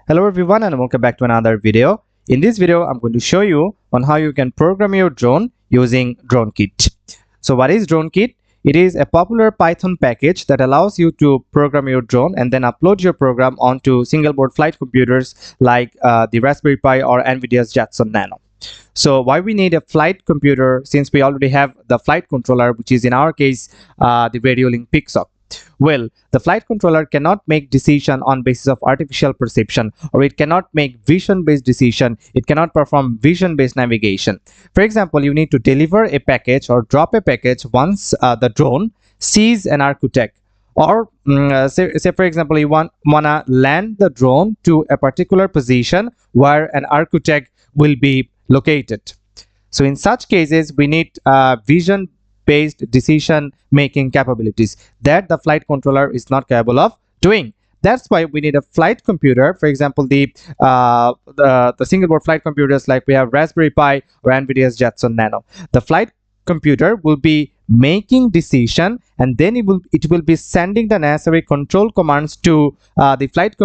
Hello everyone and welcome back to another video. In this video, I'm going to show you on how you can program your drone using DroneKit. So what is DroneKit? It is a popular Python package that allows you to program your drone and then upload your program onto single board flight computers like the Raspberry Pi or NVIDIA's Jetson Nano. So why we need a flight computer since we already have the flight controller, which is in our case the vehilcle PIXOC. Well, the flight controller cannot make decision on basis of artificial perception, or it cannot make vision-based decision. It cannot perform vision-based navigation. For example, you need to deliver a package or drop a package once the drone sees an architect, or say for example you wanna land the drone to a particular position where an architect will be located. So in such cases, we need vision based decision making capabilities that the flight controller is not capable of doing. That's why we need a flight computer. For example, the single board flight computers like we have Raspberry Pi or NVIDIA's Jetson Nano. The flight computer will be making decision, and then it will be sending the necessary control commands to the flight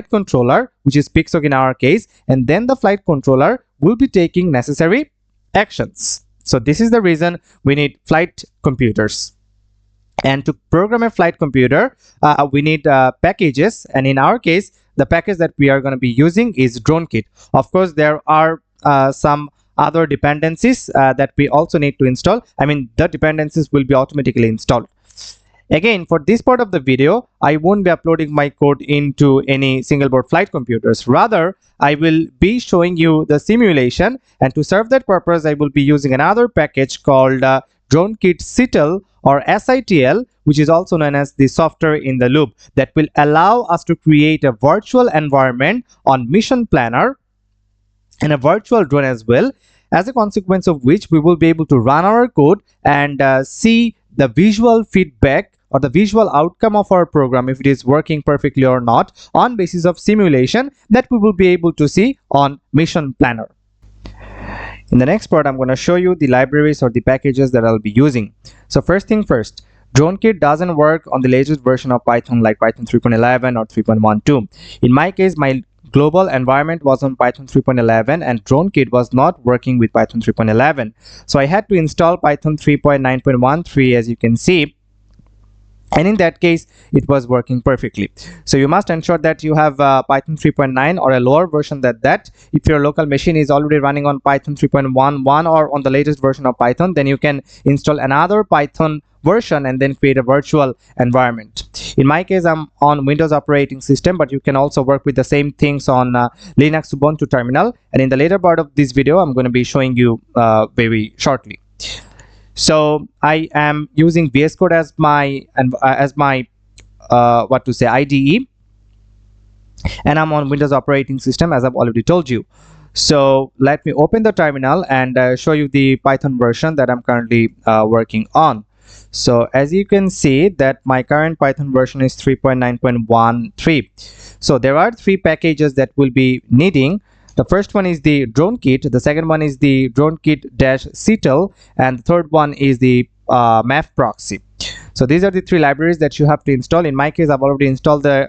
controller, which is PIXOC in our case, and then the flight controller will be taking necessary actions. So this is the reason we need flight computers. And to program a flight computer, we need packages. And in our case, the package that we are going to be using is DroneKit. Of course, there are some other dependencies that we also need to install. I mean, the dependencies will be automatically installed. Again, for this part of the video, I won't be uploading my code into any single board flight computers. Rather, I will be showing you the simulation, and to serve that purpose, I will be using another package called dronekit-sitl or SITL, which is also known as the software in the loop, that will allow us to create a virtual environment on Mission Planner and a virtual drone as well, as a consequence of which we will be able to run our code and see the visual feedback or the visual outcome of our program, if it is working perfectly or not, on basis of simulation that we will be able to see on Mission Planner. In the next part, I'm going to show you the libraries or the packages that I'll be using. So first thing first, DroneKit doesn't work on the latest version of Python like Python 3.11 or 3.12. In my case, my global environment was on Python 3.11 and DroneKit was not working with Python 3.11. So I had to install Python 3.9.13, as you can see. And in that case, it was working perfectly. So you must ensure that you have Python 3.9 or a lower version than that. If your local machine is already running on Python 3.11 or on the latest version of Python, then you can install another Python version and then create a virtual environment. In my case, I'm on Windows operating system, but you can also work with the same things on Linux Ubuntu terminal. And in the later part of this video, I'm going to be showing you very shortly. So I am using VS Code as my IDE, and I'm on Windows operating system, as I've already told you. So let me open the terminal and show you the Python version that I'm currently working on. So as you can see that my current Python version is 3.9.13. So there are three packages that we'll be needing. The first one is the DroneKit, the second one is the dronekit-sitl, and the third one is the MAVProxy. So these are the three libraries that you have to install. In my case, I've already installed the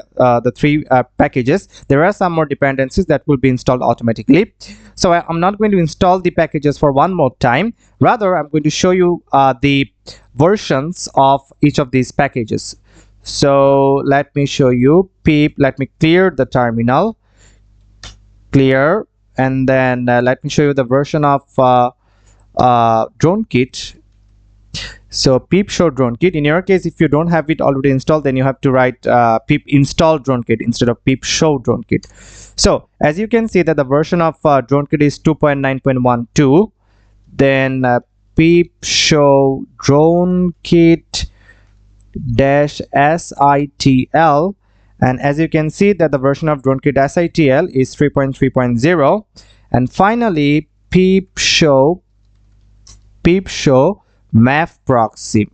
three packages. There are some more dependencies that will be installed automatically. So I'm not going to install the packages for one more time. Rather, I'm going to show you the versions of each of these packages. So let me show you pip. Let me clear the terminal. Clear, and then let me show you the version of DroneKit. So pip show DroneKit. In your case, if you don't have it already installed, then you have to write pip install DroneKit instead of pip show DroneKit. So as you can see that the version of DroneKit is 2.9.12. Then pip show dronekit-sitl. And as you can see that the version of dronekit-sitl is 3.3.0. And finally, pip show MAVProxy.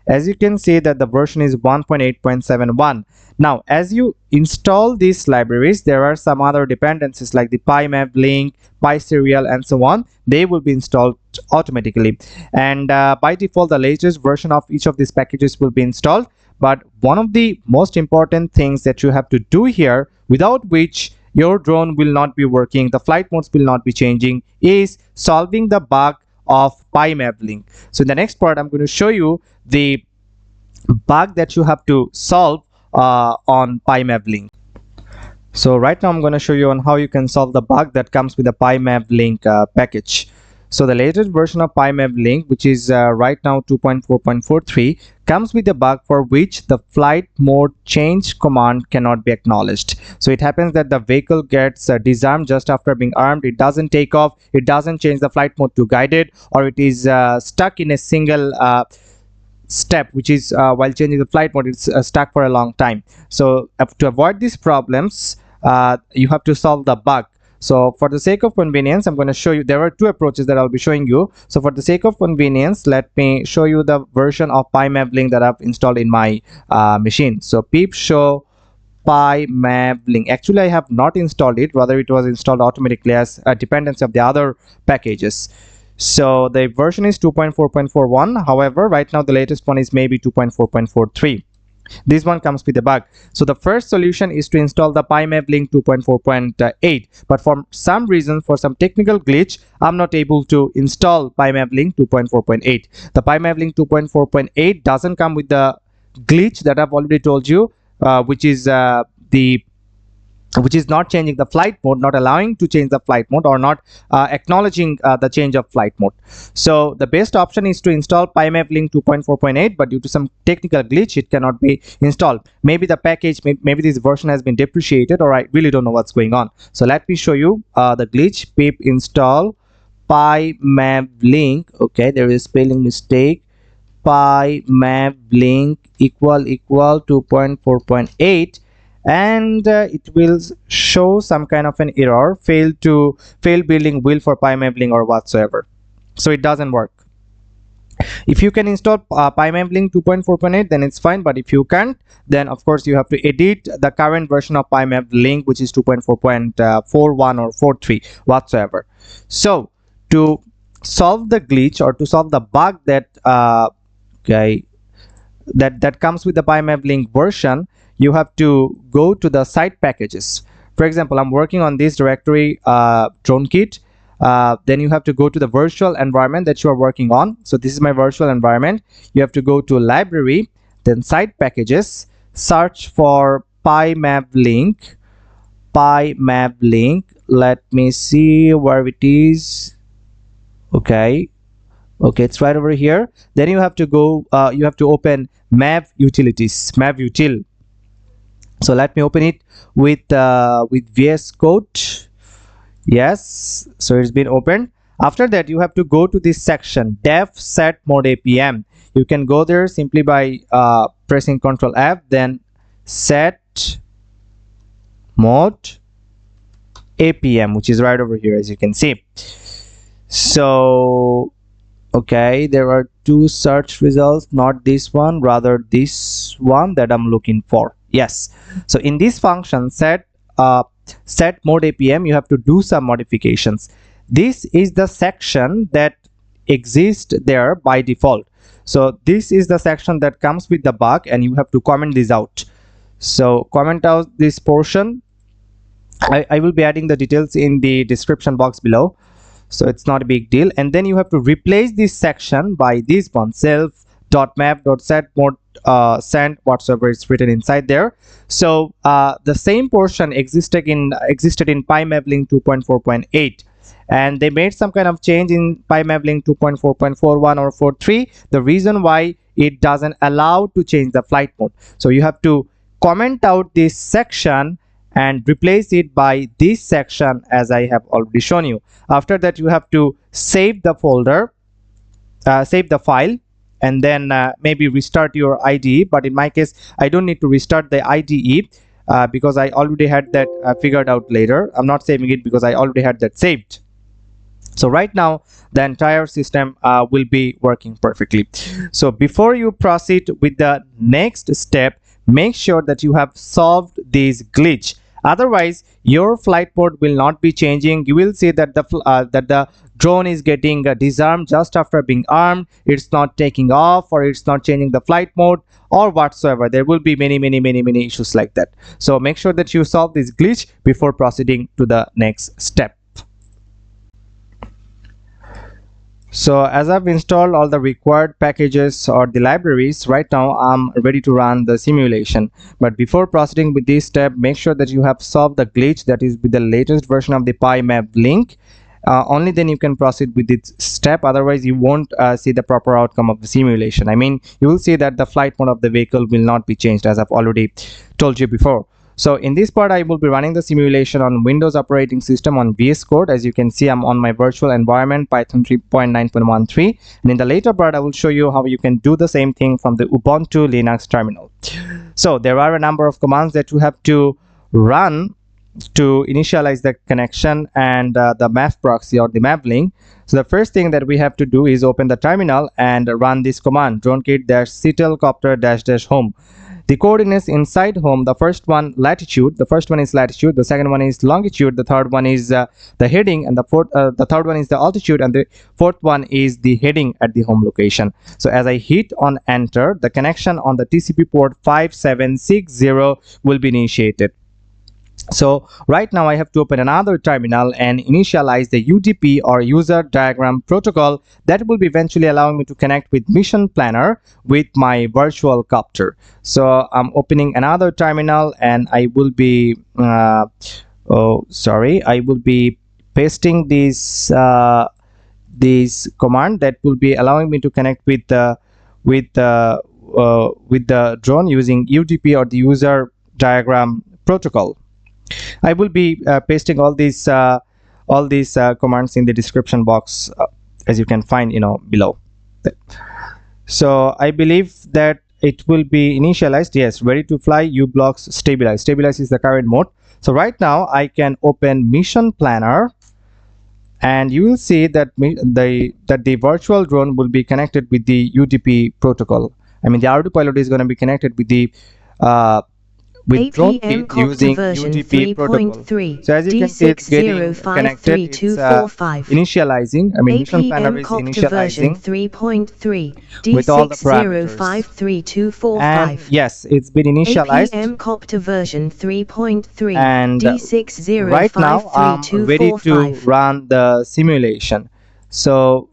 As you can see that the version is 1.8.71. Now, as you install these libraries, there are some other dependencies like the Pymavlink, PySerial, and so on. They will be installed automatically. And by default, the latest version of each of these packages will be installed. but one of the most important things that you have to do here, without which your drone will not be working, the flight modes will not be changing, is solving the bug of Pymavlink. So in the next part, I'm going to show you the bug that you have to solve on Pymavlink. So right now I'm going to show you on how you can solve the bug that comes with the Pymavlink package. So the latest version of Pymavlink, which is right now 2.4.43, comes with a bug for which the flight mode change command cannot be acknowledged. So it happens that the vehicle gets disarmed just after being armed. It doesn't take off, it doesn't change the flight mode to guided, or it is stuck in a single step, which is while changing the flight mode, it's stuck for a long time. So to avoid these problems, you have to solve the bug. So for the sake of convenience, I'm going to show you, there are two approaches that I'll be showing you. So for the sake of convenience, let me show you the version of Pymavlink that I've installed in my machine. So pip show Pymavlink. Actually, I have not installed it, rather it was installed automatically as a dependency of the other packages. So the version is 2.4.41. however, right now the latest one is maybe 2.4.43. This one comes with a bug. So the first solution is to install the Pymavlink 2.4.8, but for some reason, for some technical glitch, I'm not able to install Pymavlink 2.4.8. The Pymavlink 2.4.8 doesn't come with the glitch that I've already told you, which is not changing the flight mode, not allowing to change the flight mode, or not acknowledging the change of flight mode. So the best option is to install Pymavlink 2.4.8, but due to some technical glitch, it cannot be installed. Maybe the package, maybe this version has been depreciated, or I really don't know what's going on. So let me show you the glitch. Pip install Pymavlink. Okay, there is spelling mistake. Pymavlink equal 2.4.8, and it will show some kind of an error, fail building wheel for Pymavlink or whatsoever. So it doesn't work. If you can install Pymavlink 2.4.8, then it's fine, but if you can't, then of course you have to edit the current version of Pymavlink, which is 2.4.41 or 43 whatsoever. So to solve the glitch, or to solve the bug that that comes with the Pymavlink version, you have to go to the site packages. For example, I'm working on this directory, DroneKit. Then you have to go to the virtual environment that you are working on. So this is my virtual environment. You have to go to library, then site packages, search for Pymavlink. Let me see where it is. Okay, it's right over here. Then you have to go, you have to open Mav utilities, MAVUtil. So let me open it with VS Code. Yes, so it's been opened. After that, you have to go to this section, def set mode APM. You can go there simply by pressing Ctrl F, then set mode APM, which is right over here, as you can see. So okay, there are two search results, not this one, rather this one that I'm looking for. Yes, so in this function set mode APM, you have to do some modifications. This is the section that exists there by default. So this is the section that comes with the bug, and you have to comment this out. So comment out this portion. I will be adding the details in the description box below, so it's not a big deal. And then you have to replace this section by this one, self.mav.setMode send whatsoever is written inside there. So the same portion existed in Pymavlink 2.4.8, and they made some kind of change in Pymavlink 2.4.41 or 43. The reason why it doesn't allow to change the flight mode. So you have to comment out this section and replace it by this section, as I have already shown you. After that, you have to save the folder, save the file, and then maybe restart your IDE. But in my case, I don't need to restart the IDE because I already had that figured out later. I'm not saving it because I already had that saved. So right now the entire system will be working perfectly. So before you proceed with the next step, make sure that you have solved this glitch. Otherwise your flight mode will not be changing. You will see that the drone is getting disarmed just after being armed. It's not taking off, or it's not changing the flight mode or whatsoever. There will be many issues like that. So make sure that you solve this glitch before proceeding to the next step. So as I've installed all the required packages or the libraries, right now I'm ready to run the simulation. But before proceeding with this step, make sure that you have solved the glitch that is with the latest version of the PyMAVLink. Only then you can proceed with this step. Otherwise you won't see the proper outcome of the simulation. I mean, you will see that the flight mode of the vehicle will not be changed, as I've already told you before. So in this part I will be running the simulation on Windows operating system on VS Code. As you can see, I'm on my virtual environment Python 3.9.13, and in the later part I will show you how you can do the same thing from the Ubuntu Linux terminal. So there are a number of commands that you have to run to initialize the connection and the MAVProxy or the MAVLink. So the first thing that we have to do is open the terminal and run this command, dronekit-sitl copter-home. The coordinates inside home, the first one latitude, the second one is longitude, the third one is the heading, and the third one is the altitude, and the fourth one is the heading at the home location. So as I hit on enter, the connection on the TCP port 5760 will be initiated. So right now I have to open another terminal and initialize the UDP or user diagram protocol that will be eventually allowing me to connect with Mission Planner with my virtual copter. So I'm opening another terminal and I will be I will be pasting this command that will be allowing me to connect with the drone using UDP or the user diagram protocol. I will be pasting all these commands in the description box, as you can find below. So I believe that it will be initialized. Yes, ready to fly, ublocks stabilize. Stabilize is the current mode. So right now I can open Mission Planner, and you will see that the virtual drone will be connected with the UDP protocol. I mean, the Ardupilot is going to be connected with the with DroneKit using UDP protocol. So as you can see, it's getting connected. It's initializing. I mean, Mission Planner is initializing 3.3 with all the parameters. And yes, it's been initialized. version 3.3 and right now I'm ready to run the simulation. So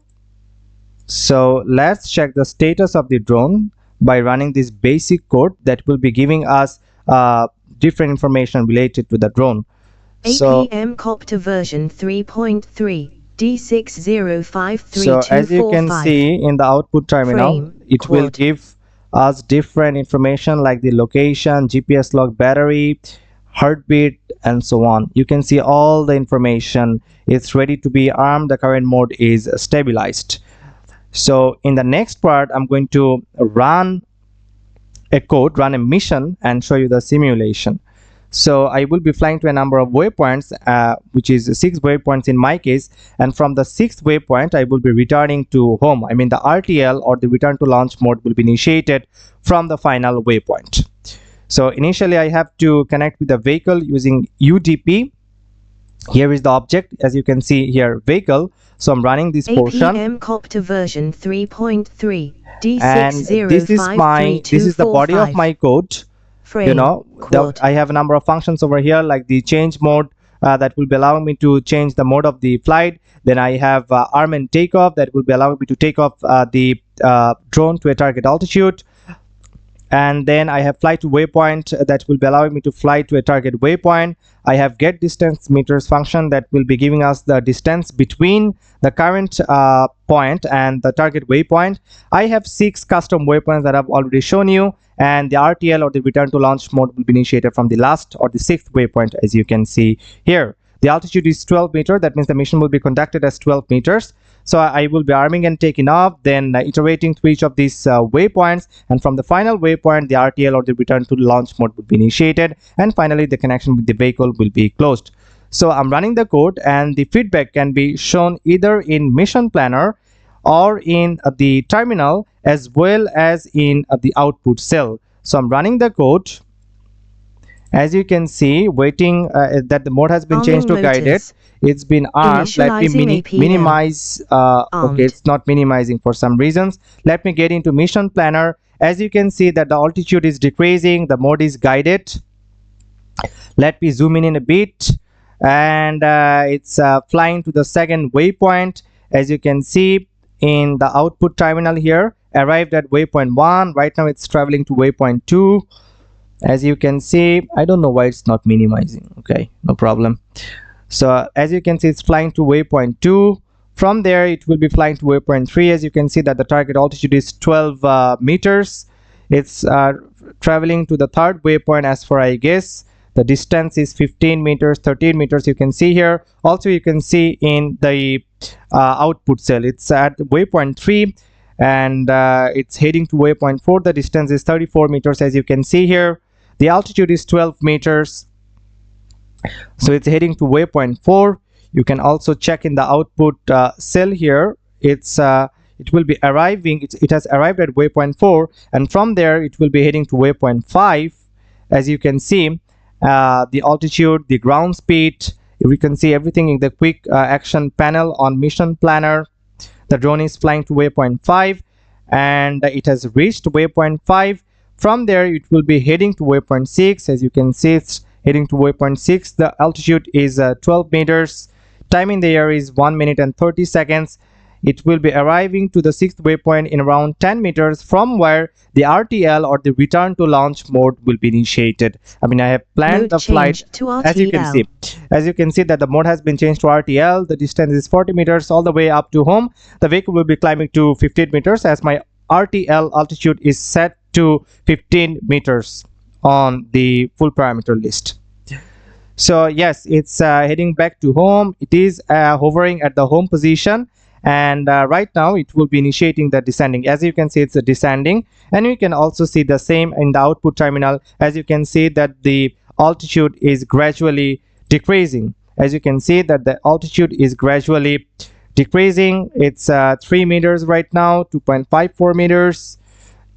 let's check the status of the drone by running this basic code that will be giving us different information related to the drone. So APM version 3.3 D605325. So as you can see in the output terminal, it will give us different information like the location, GPS log, battery, heartbeat, and so on. You can see all the information. It's ready to be armed. The current mode is stabilized. So in the next part, I'm going to run a mission and show you the simulation. So I will be flying to a number of waypoints, which is 6 waypoints in my case, and from the 6th waypoint I will be returning to home. I mean, the RTL or the return to launch mode will be initiated from the final waypoint. So initially I have to connect with the vehicle using UDP. Here is the object, as you can see here, vehicle. So I'm running this portion. APM version 3.3 and this is the body of my code. You know, I have a number of functions over here, like the change mode that will be allowing me to change the mode of the flight. Then I have arm and takeoff that will be allowing me to take off the drone to a target altitude. And then I have fly to waypoint that will be allowing me to fly to a target waypoint. I have get distance meters function that will be giving us the distance between the current point and the target waypoint. I have 6 custom waypoints that I've already shown you, and the RTL or the return to launch mode will be initiated from the last or the 6th waypoint, as you can see here. The altitude is 12 meters. That means the mission will be conducted as 12 meters. So I will be arming and taking off, then iterating through each of these waypoints, and from the final waypoint the RTL or the return to launch mode will be initiated, and finally the connection with the vehicle will be closed. So I'm running the code, and the feedback can be shown either in Mission Planner or in the terminal, as well as in the output cell. So I'm running the code, As you can see, waiting that the mode has been Arming changed to guided. motors. It's been armed. Let me Initializing APL. minimize. Okay, it's not minimizing for some reasons. Let me get into mission planner. As you can see that the altitude is decreasing, the mode is guided. Let me zoom in a bit, and it's flying to the second waypoint. As you can see in the output terminal here, arrived at waypoint 1. Right now it's traveling to waypoint 2. As you can see, I don't know why it's not minimizing. Okay, no problem. So as you can see, it's flying to waypoint 2. From there it will be flying to waypoint 3. As you can see that the target altitude is 12 meters. It's traveling to the third waypoint. As far I guess, the distance is 15 meters, 13 meters. You can see here. Also you can see in the output cell, it's at waypoint 3, and it's heading to waypoint 4. The distance is 34 meters. As you can see here, the altitude is 12 meters. So it's heading to waypoint 4. You can also check in the output cell here. It will be arriving. It has arrived at waypoint 4, and from there it will be heading to waypoint 5. As you can see, the altitude, the ground speed, we can see everything in the quick action panel on mission planner. The drone is flying to waypoint 5, and it has reached waypoint 5. From there it will be heading to waypoint 6. As you can see, it's heading to waypoint 6. The altitude is 12 meters. Time in the air is 1 minute and 30 seconds. It will be arriving to the 6th waypoint in around 10 meters, from where the RTL, or the return to launch mode, will be initiated. I mean, I have planned Mode the flight. change to RTL. As you can see that the mode has been changed to RTL. The distance is 40 meters all the way up to home. The vehicle will be climbing to 15 meters, as my RTL altitude is set to 15 meters on the full parameter list. So yes, it's heading back to home. It is hovering at the home position, and right now it will be initiating the descending. As you can see, it's descending, and you can also see the same in the output terminal. As you can see that the altitude is gradually decreasing. As you can see that the altitude is gradually decreasing. It's 3 meters right now, 2.54 meters.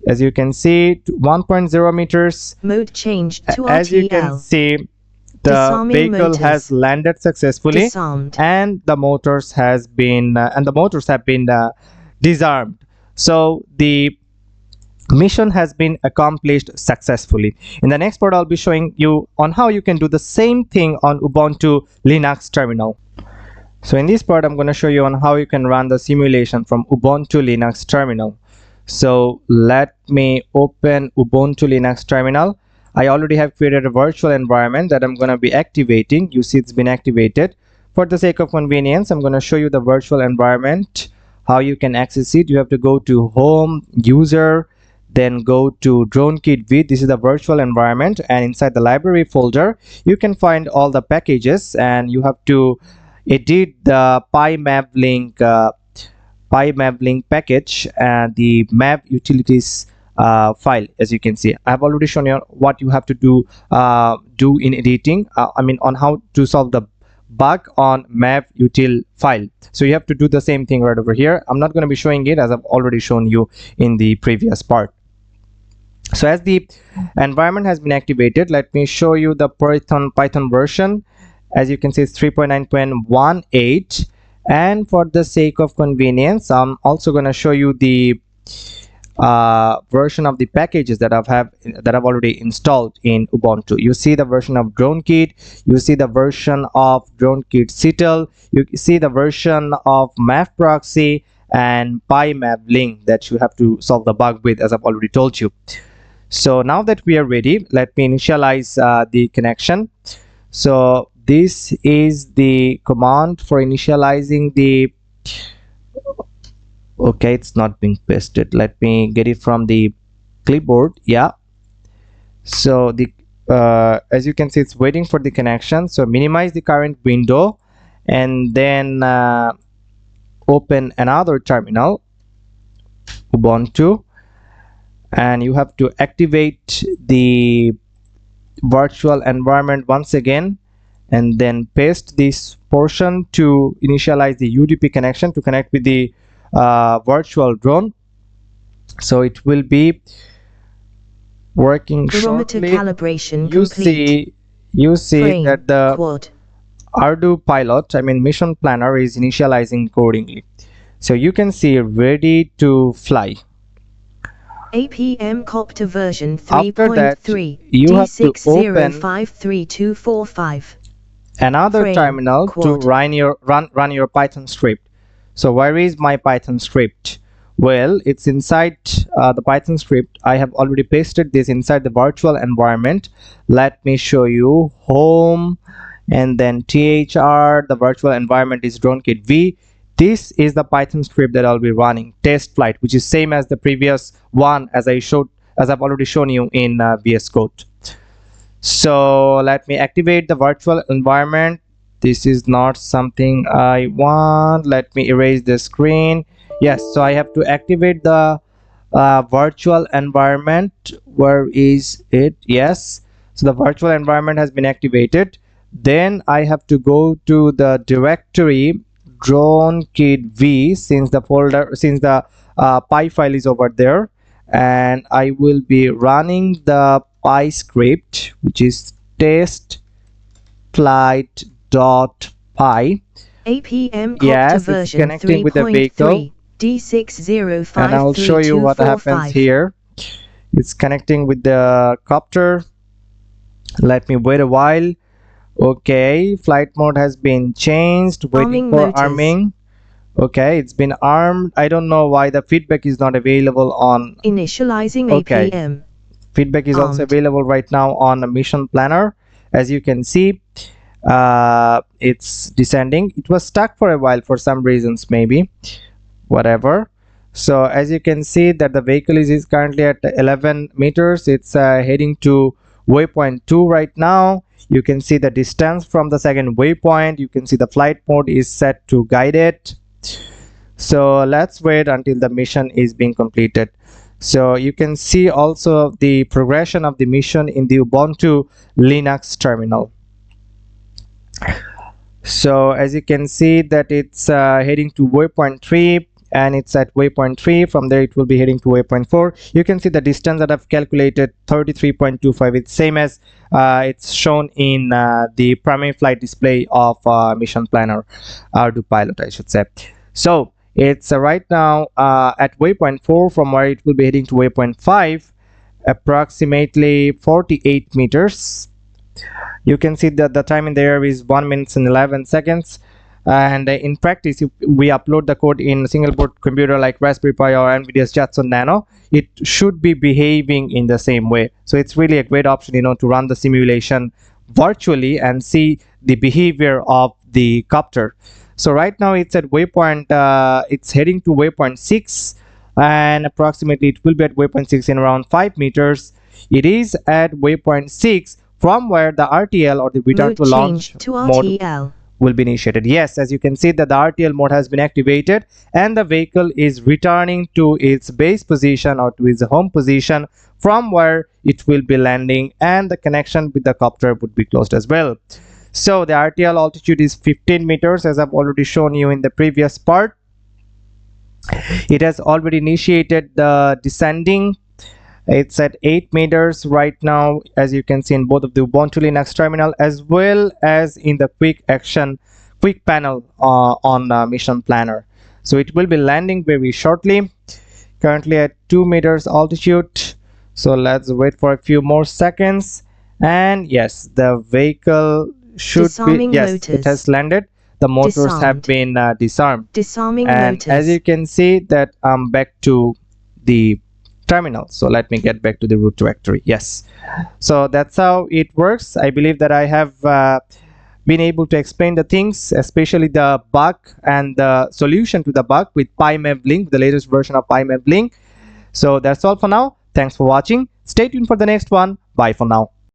As you can see, 1.0 meters. Mode change to RTL. As you can see, the Disarming vehicle motors. has landed successfully, Disarmed. and the motors have been disarmed. So the mission has been accomplished successfully. In the next part, I'll be showing you on how you can do the same thing on Ubuntu Linux terminal. So in this part, I'm going to show you on how you can run the simulation from Ubuntu Linux terminal. So let me open Ubuntu Linux terminal. I already have created a virtual environment that I'm going to be activating. You see it's been activated. For the sake of convenience, I'm going to show you the virtual environment, how you can access it. You have to go to home, user, then go to dronekit-v. This is the virtual environment, and inside the library folder you can find all the packages, and you have to edit the Pymavlink package and the Mav utilities file. As you can see, I have already shown you what you have to do in editing. On how to solve the bug on Mav util file. So you have to do the same thing right over here. I'm not going to be showing it, as I've already shown you in the previous part. So as the environment has been activated, let me show you the Python version. As you can see, it's 3.9.18, and for the sake of convenience, I'm also going to show you the version of the packages that I've already installed in Ubuntu. You see the version of DroneKit, you see the version of dronekit-sitl, you see the version of MAVProxy and Pymavlink that you have to solve the bug with, as I've already told you. So now that we are ready, let me initialize the connection. So this is the command for initializing the okay, it's not being pasted. Let me get it from the clipboard. Yeah, so the as you can see, it's waiting for the connection. So minimize the current window, and then open another terminal, Ubuntu, and you have to activate the virtual environment once again, and then paste this portion to initialize the UDP connection to connect with the virtual drone. So it will be working Barometer shortly. calibration You complete. see Frame, that the quad. Ardupilot, I mean mission planner, is initializing accordingly. So you can see ready to fly. APM copter version After that, 3.3 you have to open D60532245. another Frame, terminal to quad. run your Python script. So where is my Python script? Well, it's inside the Python script. I have already pasted this inside the virtual environment. Let me show you. Home and then thr. The virtual environment is dronekit v. This is the Python script that I'll be running, test flight, which is same as the previous one as I've already shown you in VS Code. So let me activate the virtual environment. This is not something I want. Let me erase the screen. Yes, so I have to activate the virtual environment. Where is it? Yes, so the virtual environment has been activated. Then I have to go to the directory dronekit-v, since the py file is over there, and I will be running the py script, which is test flight.py. APM copter Yes, it's version connecting with the vehicle, 3.3 and I'll show you what happens D60532245. here. It's connecting with the copter. Let me wait a while. Okay, flight mode has been changed, waiting Arming for motors. arming. Okay, it's been armed. I don't know why the feedback is not available on. Initializing Okay. APM. Feedback is also Armed. available right now on the mission planner. As you can see, it's descending. It was stuck for a while for some reasons, maybe, whatever. So as you can see that the vehicle is currently at 11 meters. It's heading to waypoint 2 right now. You can see the distance from the second waypoint. You can see the flight mode is set to guided. So let's wait until the mission is being completed. So you can see also the progression of the mission in the Ubuntu Linux terminal. So as you can see that it's heading to waypoint 3, and it's at waypoint 3. From there it will be heading to waypoint 4. You can see the distance that I've calculated, 33.25. It's same as it's shown in the primary flight display of mission planner, Ardupilot, I should say. So it's right now at waypoint 4, from where it will be heading to waypoint 5, approximately 48 meters. You can see that the time in the air is 1 minute and 11 seconds. And in practice, if we upload the code in a single board computer like Raspberry Pi or NVIDIA's Jetson Nano, it should be behaving in the same way. So it's really a great option, to run the simulation virtually and see the behavior of the copter. So right now it's at waypoint, it's heading to waypoint 6, and approximately it will be at waypoint 6 in around 5 meters. It is at waypoint 6, from where the RTL, or the return Mode to launch change to mode, RTL. will be initiated. Yes, as you can see that the RTL mode has been activated, and the vehicle is returning to its base position, or to its home position, from where it will be landing, and the connection with the copter would be closed as well. So the RTL altitude is 15 meters, as I've already shown you in the previous part. It has already initiated the descending. It's at 8 meters right now, as you can see in both of the Ubuntu Linux terminal, as well as in the quick panel on mission planner. So it will be landing very shortly, currently at 2 meters altitude. So let's wait for a few more seconds, and yes, the vehicle should Disarming be, yes, motors. it has landed. The motors have Disarmed. been disarmed. Disarming And motors. as you can see that I'm back to the terminal. So let me get back to the root directory. Yes, so that's how it works. I believe that I have been able to explain the things, especially the bug and the solution to the bug with Pymavlink, the latest version of Pymavlink. So that's all for now. Thanks for watching. Stay tuned for the next one. Bye for now.